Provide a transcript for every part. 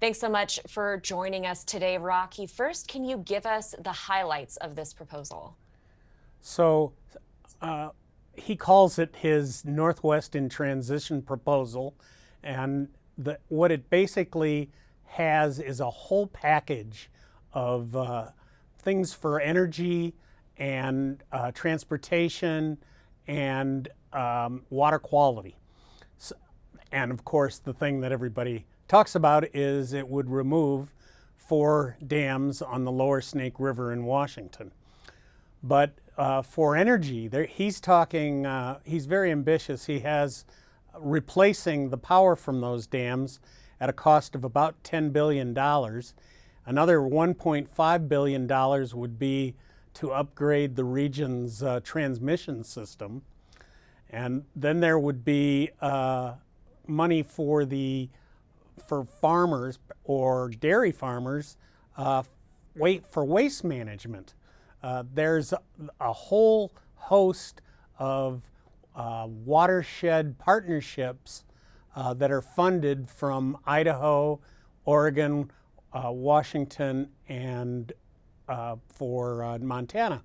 Thanks so much for joining us today, Rocky. First, can you give us the highlights of this proposal? So uh, he calls it his Northwest in Transition proposal. And what it basically has is a whole package of things for energy and transportation and water quality. So, and of course, the thing that everybody talks about is it would remove 4 dams on the lower Snake River in Washington. But for energy, he's talking, he's very ambitious. He has replacing the power from those dams at a cost of about $10 billion. Another $1.5 billion would be to upgrade the region's transmission system. And then there would be money for farmers or dairy farmers for waste management. There's a whole host of watershed partnerships that are funded from Idaho, Oregon, Washington, and for Montana.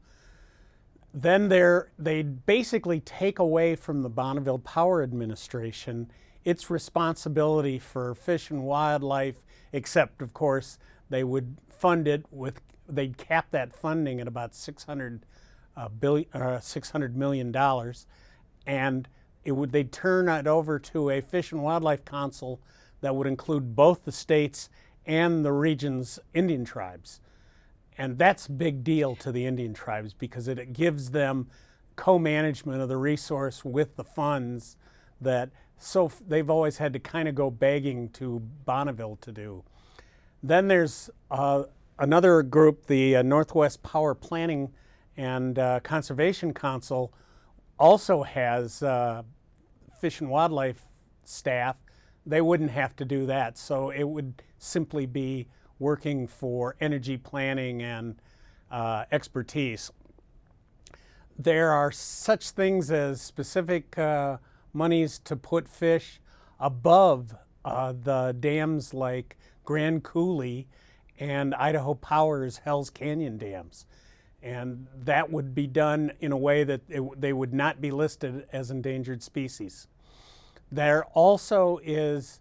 Then they basically take away from the Bonneville Power Administration its responsibility for fish and wildlife, except, of course, they would fund it with, they'd cap that funding at about $600 million, and they'd turn it over to a Fish and Wildlife Council that would include both the states and the region's Indian tribes. And that's a big deal to the Indian tribes because it gives them co-management of the resource with the funds that they've always had to kind of go begging to Bonneville to do. Then there's another group, the Northwest Power Planning and Conservation Council, also has fish and wildlife staff. They wouldn't have to do that, so it would simply be working for energy planning and expertise. There are such things as specific monies to put fish above the dams like Grand Coulee and Idaho Power's Hells Canyon dams. And that would be done in a way that they would not be listed as endangered species. There also is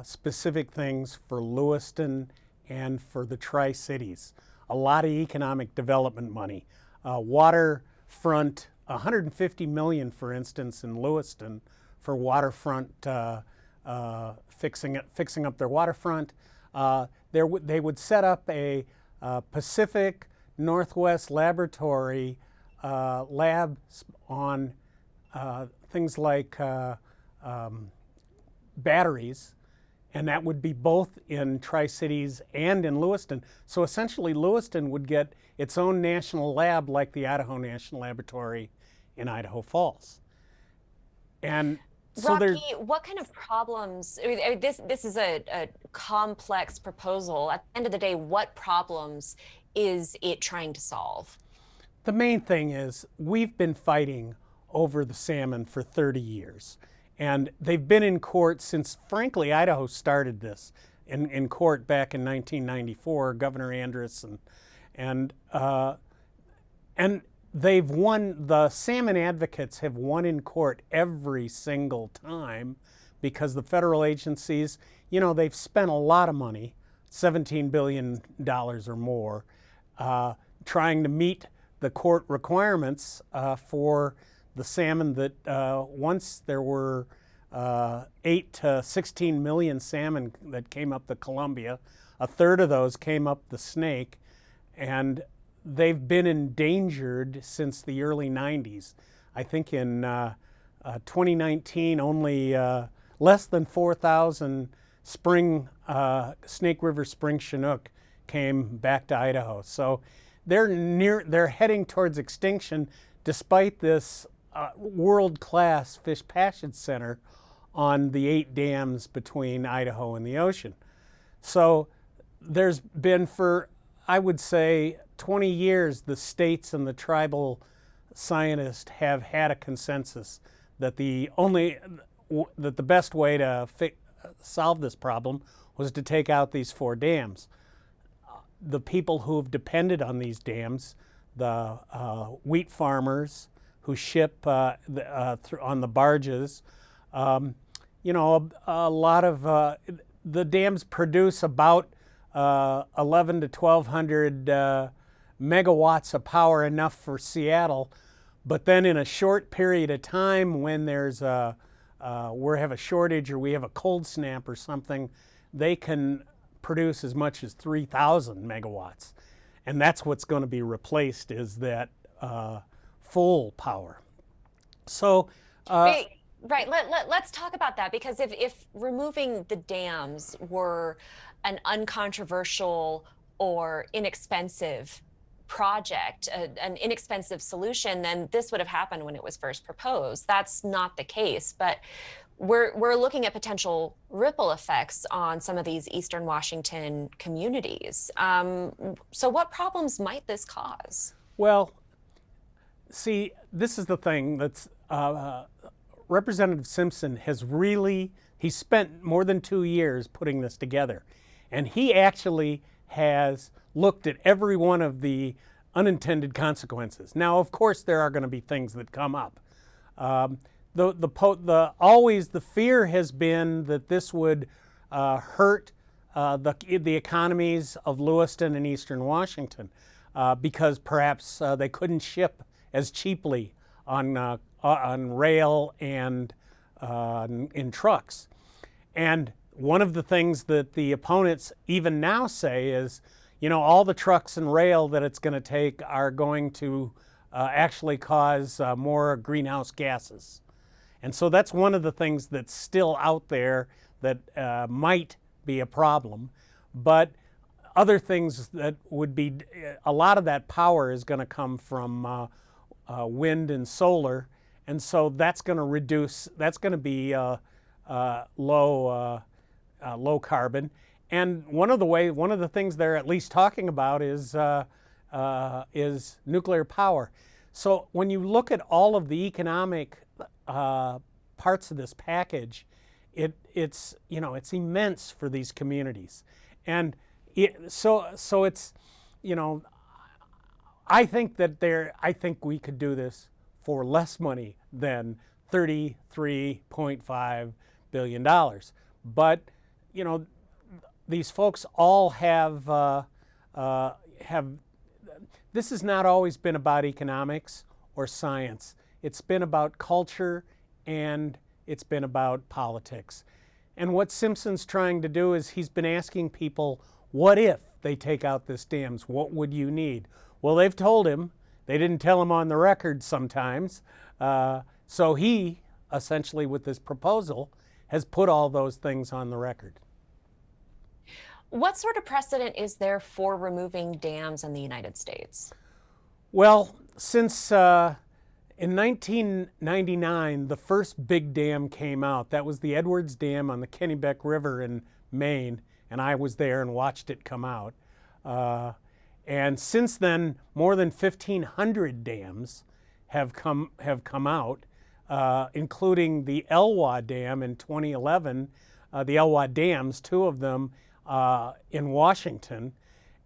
specific things for Lewiston and for the Tri-Cities. A lot of economic development money. Waterfront, $150 million, for instance, in Lewiston for waterfront, fixing up their waterfront. They would set up a Pacific Northwest laboratory lab on things like batteries, and that would be both in Tri-Cities and in Lewiston. So essentially, Lewiston would get its own national lab like the Idaho National Laboratory in Idaho Falls. And so Rocky, what kind of problems? This is a complex proposal. At the end of the day, what problems is it trying to solve? the main thing is we've been fighting over the salmon for 30 years. And they've been in court since, frankly, Idaho started this in court back in 1994, Governor Andrus, and they've won. The salmon advocates have won in court every single time because the federal agencies, they've spent a lot of money, $17 billion or more, trying to meet the court requirements for the salmon that once there were 8 to 16 million salmon that came up the Columbia. A third of those came up the Snake, and they've been endangered since the early 90s. I think in 2019, only less than 4,000 Snake River spring Chinook came back to Idaho. So they're heading towards extinction despite this world-class fish passage center on the 8 dams between Idaho and the ocean. So there's been, for I would say 20 years, the states and the tribal scientists have had a consensus that the best way to solve this problem was to take out these 4 dams. The people who have depended on these dams, the wheat farmers who ship on the barges, you know, a lot of the dams produce about 11 to 1200 megawatts of power, enough for Seattle. But then in a short period of time, when there's we have a shortage or we have a cold snap or something, they can produce as much as 3,000 megawatts. And that's what's going to be replaced, is that full power. So right. Let's talk about that, because if removing the dams were an uncontroversial or inexpensive project, an inexpensive solution, then this would have happened when it was first proposed. That's not the case, but we're looking at potential ripple effects on some of these Eastern Washington communities. So what problems might this cause? Well, see, this is the thing that's Representative Simpson has he spent more than 2 years putting this together. And he actually has looked at every one of the unintended consequences. Now, of course, there are going to be things that come up. Always the fear has been that this would hurt the economies of Lewiston and Eastern Washington, because perhaps they couldn't ship as cheaply on rail and in trucks. And one of the things that the opponents even now say is, you know, all the trucks and rail that it's going to take are going to actually cause more greenhouse gases. And so that's one of the things that's still out there that might be a problem. But other things that would be, a lot of that power is going to come from wind and solar. And so that's going to reduce, that's going to be low carbon. And one of the things they're at least talking about is nuclear power. So when you look at all of the economic parts of this package, it's immense for these communities. And so it's, you know, I think we could do this for less money than $33.5 billion. But, you know, these folks all have, this has not always been about economics or science. It's been about culture, and it's been about politics. And what Simpson's trying to do is he's been asking people, what if they take out this dams? What would you need? Well, they've told him. They didn't tell him on the record sometimes. So he, essentially with this proposal, has put all those things on the record. What sort of precedent is there for removing dams in the United States? Well, since in 1999, the first big dam came out. That was the Edwards Dam on the Kennebec River in Maine, and I was there and watched it come out. And since then, more than 1,500 dams have come out, including the Elwha Dam in 2011. The Elwha dams, 2 of them in Washington.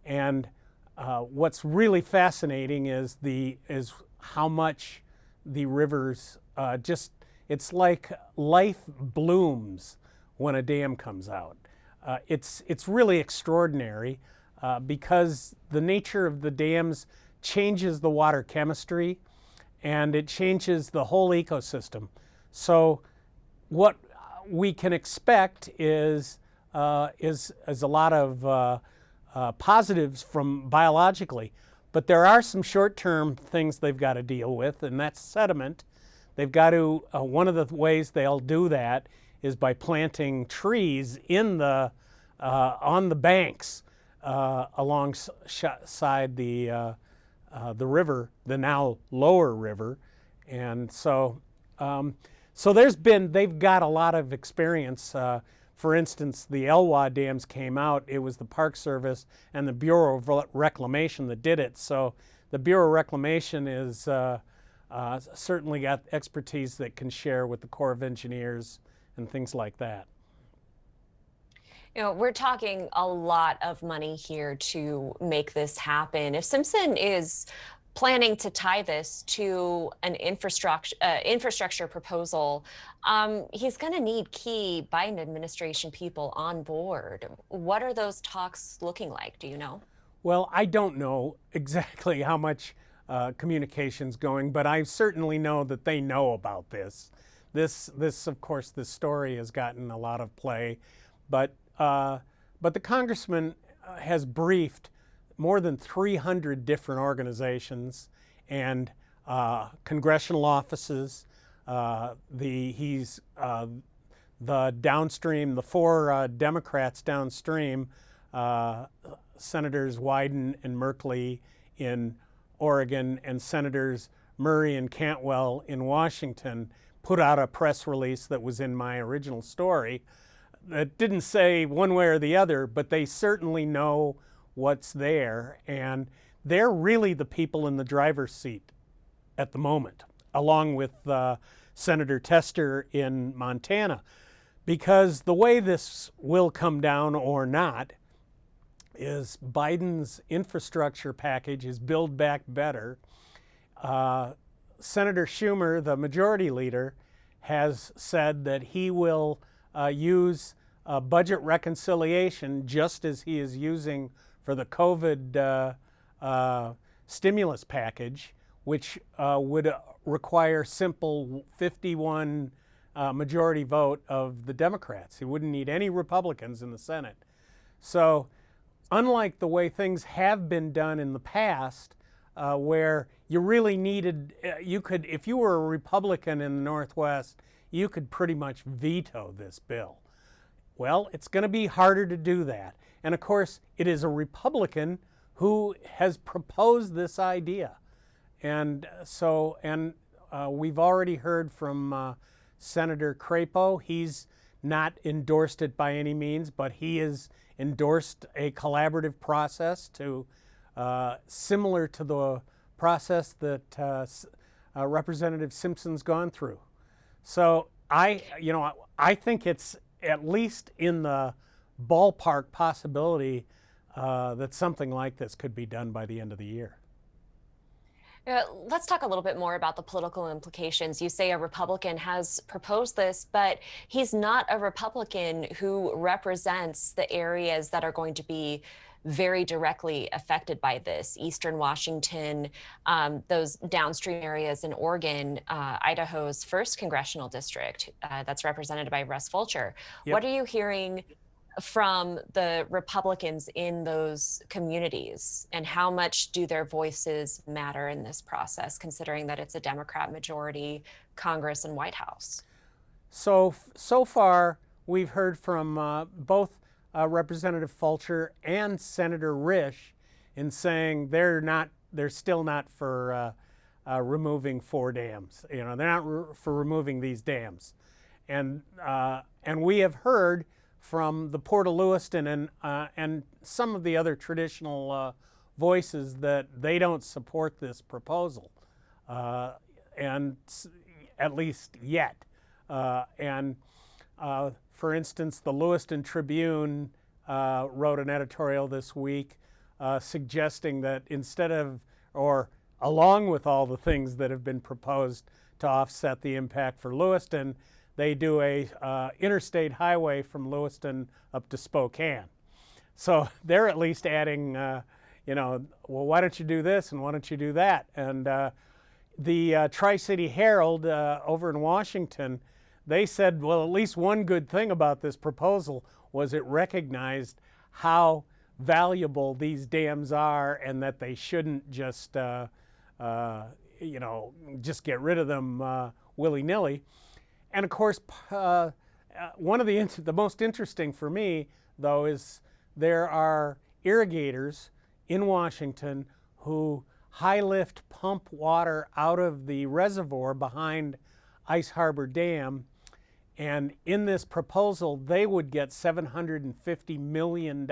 And what's really fascinating is how much the rivers it's like life blooms when a dam comes out. It's really extraordinary because the nature of the dams changes the water chemistry, and it changes the whole ecosystem. So what we can expect is a lot of positives from biologically, but there are some short-term things they've got to deal with, and that's sediment. They've got to, one of the ways they'll do that is by planting trees in on the banks alongside the river, the now lower river. And so they've got a lot of experience. For instance, the Elwha dams came out. It was the Park Service and the Bureau of Reclamation that did it. So the Bureau of Reclamation is certainly got expertise that can share with the Corps of Engineers and things like that. We're talking a lot of money here to make this happen. If Simpson is planning to tie this to an infrastructure proposal, he's going to need key Biden administration people on board. What are those talks looking like? Do you know? Well, I don't know exactly how much communication's going, but I certainly know that they know about this. Of course, this story has gotten a lot of play, but but the congressman has briefed more than 300 different organizations and congressional offices. He's the downstream, the four Democrats downstream, Senators Wyden and Merkley in Oregon and Senators Murray and Cantwell in Washington, put out a press release that was in my original story that didn't say one way or the other, but they certainly know what's there, and they're really the people in the driver's seat at the moment, along with Senator Tester in Montana, because the way this will come down or not is Biden's infrastructure package is Build Back Better. Senator Schumer, the majority leader, has said that he will use budget reconciliation just as he is using for the COVID stimulus package, which would require simple 51 majority vote of the Democrats. He wouldn't need any Republicans in the Senate. So unlike the way things have been done in the past, where you really needed, you could, if you were a Republican in the Northwest, you could pretty much veto this bill. Well, it's going to be harder to do that. And of course, it is a Republican who has proposed this idea. And so, we've already heard from Senator Crapo. He's not endorsed it by any means, but he has endorsed a collaborative process to similar to the process that Representative Simpson's gone through. So I think it's at least in the ballpark possibility that something like this could be done by the end of the year. Let's talk a little bit more about the political implications. You say a Republican has proposed this, but he's not a Republican who represents the areas that are going to be very directly affected by this. Eastern Washington, those downstream areas in Oregon, Idaho's first congressional district that's represented by Russ Fulcher. Yep. What are you hearing from the Republicans in those communities, and how much do their voices matter in this process, considering that it's a Democrat majority Congress and White House? So far, we've heard from both Representative Fulcher and Senator Risch in saying they're still not for removing four dams. They're not for removing these dams, and we have heard from the Port of Lewiston and some of the other traditional voices that they don't support this proposal, and at least yet. For instance, the Lewiston Tribune wrote an editorial this week suggesting that instead of, or along with all the things that have been proposed to offset the impact for Lewiston, they do a interstate highway from Lewiston up to Spokane. So they're at least adding, well, why don't you do this and why don't you do that? And the Tri-City Herald over in Washington, they said, well, at least one good thing about this proposal was it recognized how valuable these dams are and that they shouldn't just, just get rid of them willy-nilly. And of course, one of the most interesting for me, though, is there are irrigators in Washington who high lift pump water out of the reservoir behind Ice Harbor Dam. And in this proposal, they would get $750 million.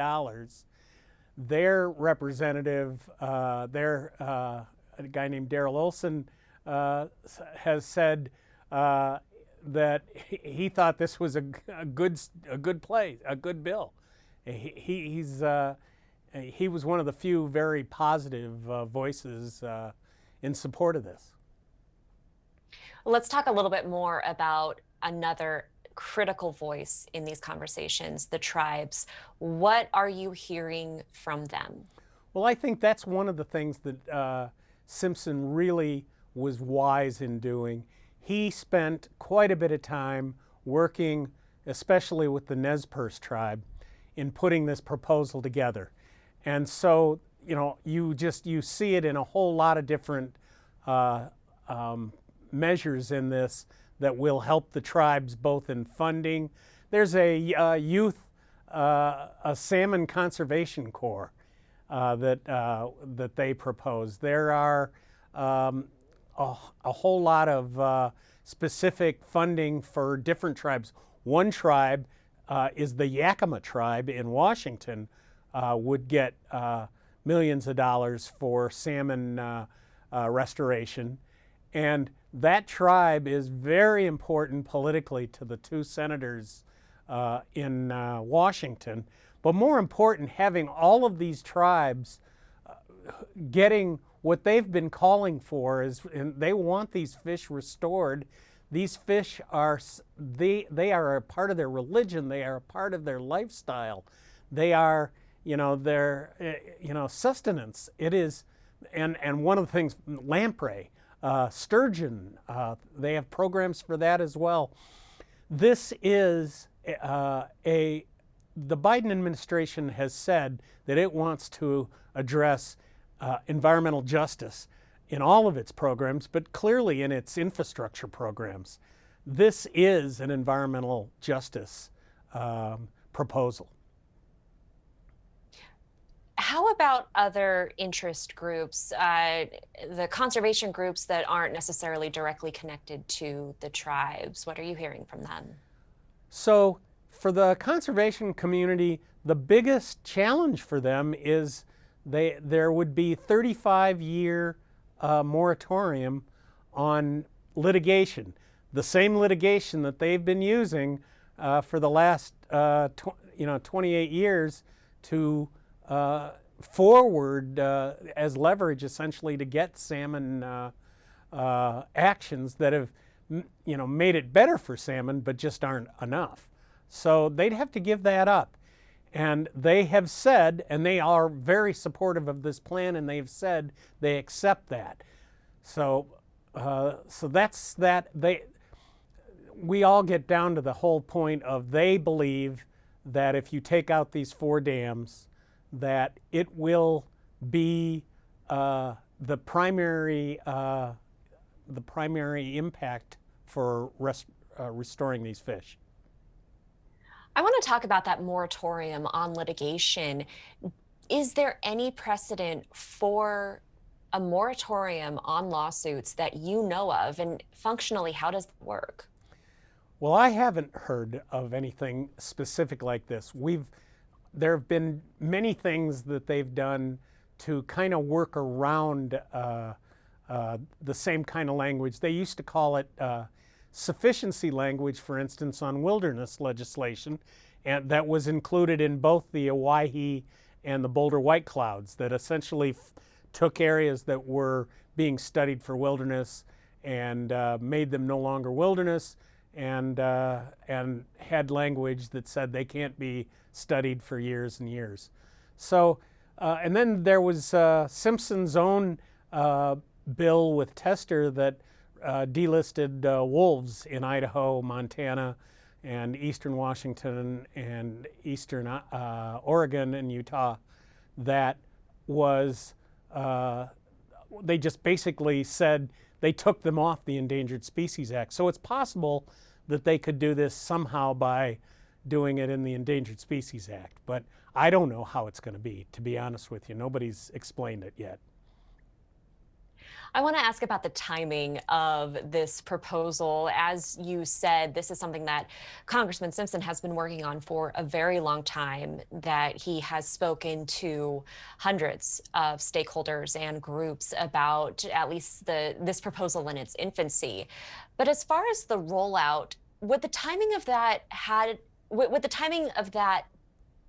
Their representative, a guy named Darrell Olson, has said that he thought this was a good bill, He was one of the few very positive voices in support of this. Let's talk a little bit more about another critical voice in these conversations, the tribes. What are you hearing from them? Well, I think that's one of the things that Simpson really was wise in doing. He spent quite a bit of time working, especially with the Nez Perce tribe, in putting this proposal together. And so, you see it in a whole lot of different measures in this that will help the tribes both in funding. There's a salmon conservation corps that they propose. There are a whole lot of specific funding for different tribes. One tribe is the Yakima tribe in Washington, would get millions of dollars for salmon restoration. And that tribe is very important politically to the two senators in Washington. But more important, having all of these tribes getting what they've been calling for and they want these fish restored. These fish are they are a part of their religion. They are a part of their lifestyle. They are their sustenance. It is, and one of the things, lamprey, sturgeon. They have programs for that as well. This is the Biden administration has said that it wants to address environmental justice in all of its programs, but clearly in its infrastructure programs. This is an environmental justice proposal. How about other interest groups, the conservation groups that aren't necessarily directly connected to the tribes? What are you hearing from them? So for the conservation community, the biggest challenge for them is there would be 35-year moratorium on litigation, the same litigation that they've been using for the last 28 years to forward as leverage, essentially, to get salmon actions that have made it better for salmon, but just aren't enough. So they'd have to give that up. And they have said, and they are very supportive of this plan, and they've said they accept that. So that's that. We all get down to the whole point of they believe that if you take out these 4 dams, that it will be the primary impact for restoring these fish. I want to talk about that moratorium on litigation. Is there any precedent for a moratorium on lawsuits that you know of? And functionally, how does that work? Well, I haven't heard of anything specific like this. There have been many things that they've done to kind of work around the same kind of language. They used to call it sufficiency language, for instance, on wilderness legislation, and that was included in both the Owyhee and the Boulder White Clouds, that essentially took areas that were being studied for wilderness and made them no longer wilderness, and had language that said they can't be studied for years and years. So, and then there was Simpson's own bill with Tester that delisted wolves in Idaho, Montana, and eastern Washington, and eastern Oregon and Utah. That was, they just basically said they took them off the Endangered Species Act. So it's possible that they could do this somehow by doing it in the Endangered Species Act. But I don't know how it's going to be honest with you. Nobody's explained it yet. I want to ask about the timing of this proposal. As you said, this is something that Congressman Simpson has been working on for a very long time, that he has spoken to hundreds of stakeholders and groups about at least this proposal in its infancy. But as far as the rollout, would the timing of that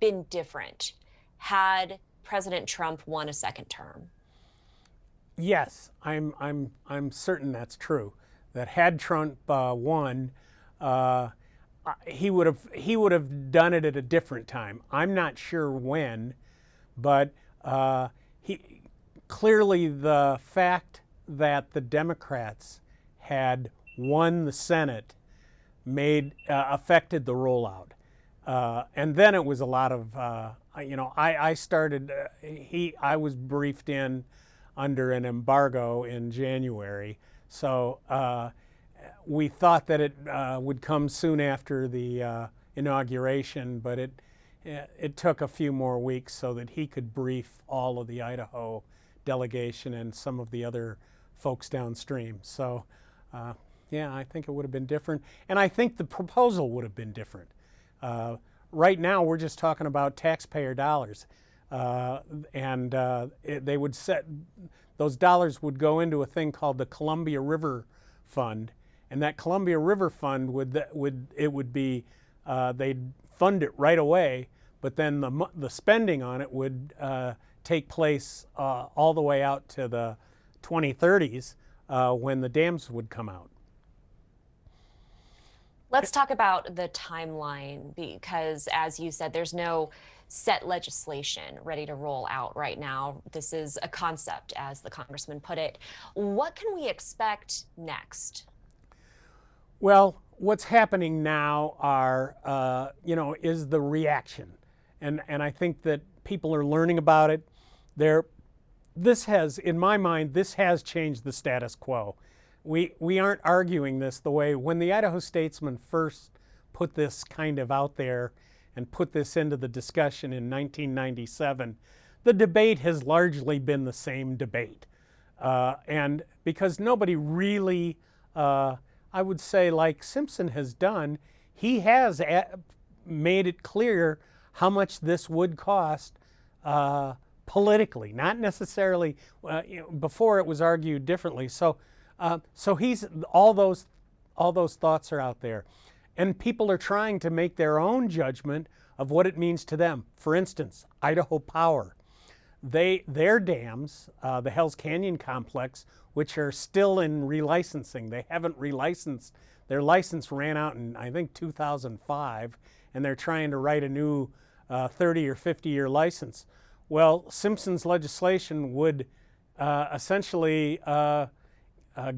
been different had President Trump won a second term? Yes, I'm certain that's true. That had Trump won, uh, he would have done it at a different time. I'm not sure when, but he clearly the fact that the Democrats had won the Senate made affected the rollout. And then it was a lot of, I started, I was briefed in under an embargo in January. So we thought that it would come soon after the inauguration, but it took a few more weeks so that he could brief all of the Idaho delegation and some of the other folks downstream. So yeah, I think it would have been different. And I think the proposal would have been different. Right now, we're just talking about taxpayer dollars. They would set, those dollars would go into a thing called the Columbia River Fund. And that Columbia River Fund would be, they'd fund it right away, but then the spending on it would take place all the way out to the 2030s when the dams would come out. Let's talk about the timeline because, as you said, there's no set legislation ready to roll out right now. This is a concept, as the congressman put it. What can we expect next? Well, what's happening now is the reaction, and I think that people are learning about it. In my mind, this has changed the status quo. We aren't arguing this the way when the Idaho Statesman first put this kind of out there and put this into the discussion in 1997. The debate has largely been the same debate, and because nobody really, I would say, like Simpson has done, he has made it clear how much this would cost politically, not necessarily. Before it was argued differently. So he's all those thoughts are out there, and people are trying to make their own judgment of what it means to them. For instance, Idaho Power, their dams, the Hells Canyon complex, which are still in relicensing. They haven't relicensed. Their license ran out in I think 2005, and they're trying to write a new 30 or 50-year license. Well, Simpson's legislation would essentially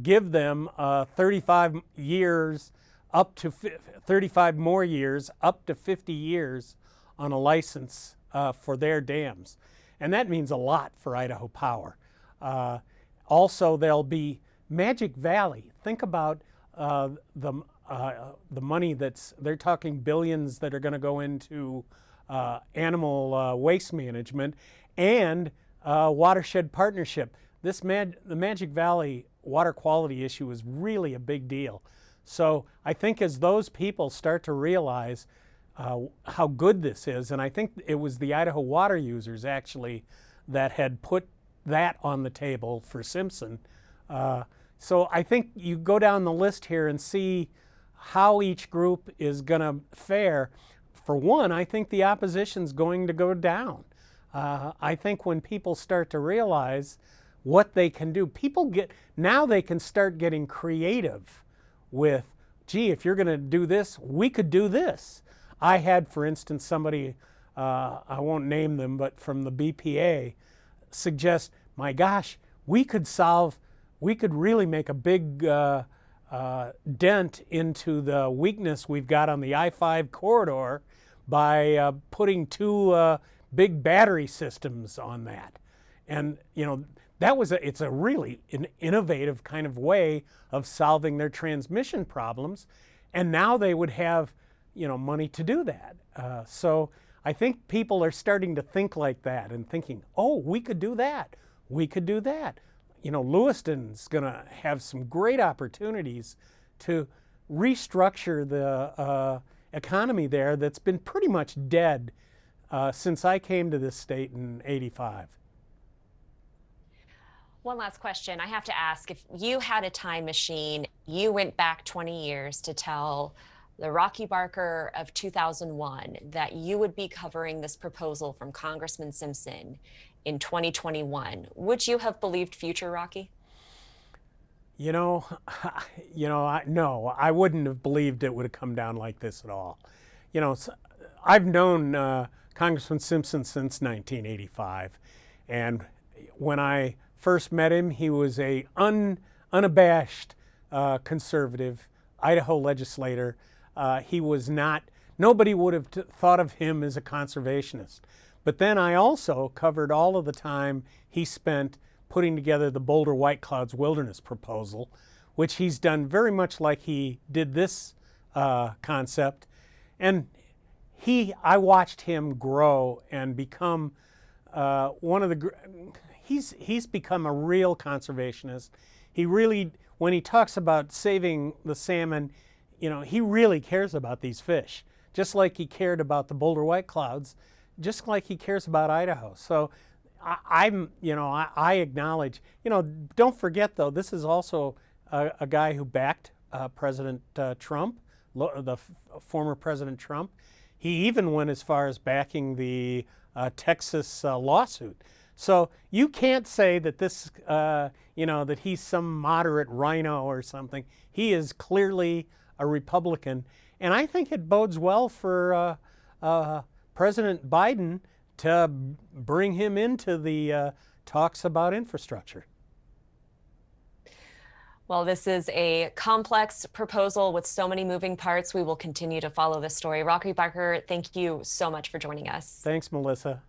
give them 35 years, up to 35 more years, up to 50 years on a license for their dams. And that means a lot for Idaho Power. Also, there'll be Magic Valley. Think about the money they're talking billions that are going to go into animal waste management and watershed partnership. The Magic Valley water quality issue is really a big deal. So I think as those people start to realize how good this is, and I think it was the Idaho water users actually that had put that on the table for Simpson. So I think you go down the list here and see how each group is going to fare. For one, I think the opposition's going to go down. I think when people start to realize what they can do, now they can start getting creative with, gee, if you're going to do this, we could do this. I had, for instance, somebody, I won't name them, but from the BPA, suggest, my gosh, we could really make a big dent into the weakness we've got on the I-5 corridor by putting two big battery systems on that. And, it's a really an innovative kind of way of solving their transmission problems. And now they would have, money to do that. So I think people are starting to think like that and thinking, oh, we could do that. We could do that. Lewiston's going to have some great opportunities to restructure the economy there that's been pretty much dead since I came to this state in '85. One last question. I have to ask, if you had a time machine, you went back 20 years to tell the Rocky Barker of 2001, that you would be covering this proposal from Congressman Simpson in 2021, would you have believed future Rocky? You know, no, I wouldn't have believed it would have come down like this at all. You know, I've known Congressman Simpson since 1985, and when I first met him, he was a unabashed conservative Idaho legislator. He was not. Nobody would have thought of him as a conservationist. But then I also covered all of the time he spent putting together the Boulder White Clouds Wilderness proposal, which he's done very much like he did this concept. And I watched him grow and become one of the. He's become a real conservationist. He really, when he talks about saving the salmon, he really cares about these fish, just like he cared about the Boulder White Clouds, just like he cares about Idaho. So I acknowledge, don't forget though, this is also a guy who backed President Trump, the former President Trump. He even went as far as backing the Texas lawsuit. So you can't say that this, that he's some moderate rhino or something. He is clearly a Republican. And I think it bodes well for President Biden to bring him into the talks about infrastructure. Well, this is a complex proposal with so many moving parts. We will continue to follow this story. Rocky Barker, thank you so much for joining us. Thanks, Melissa.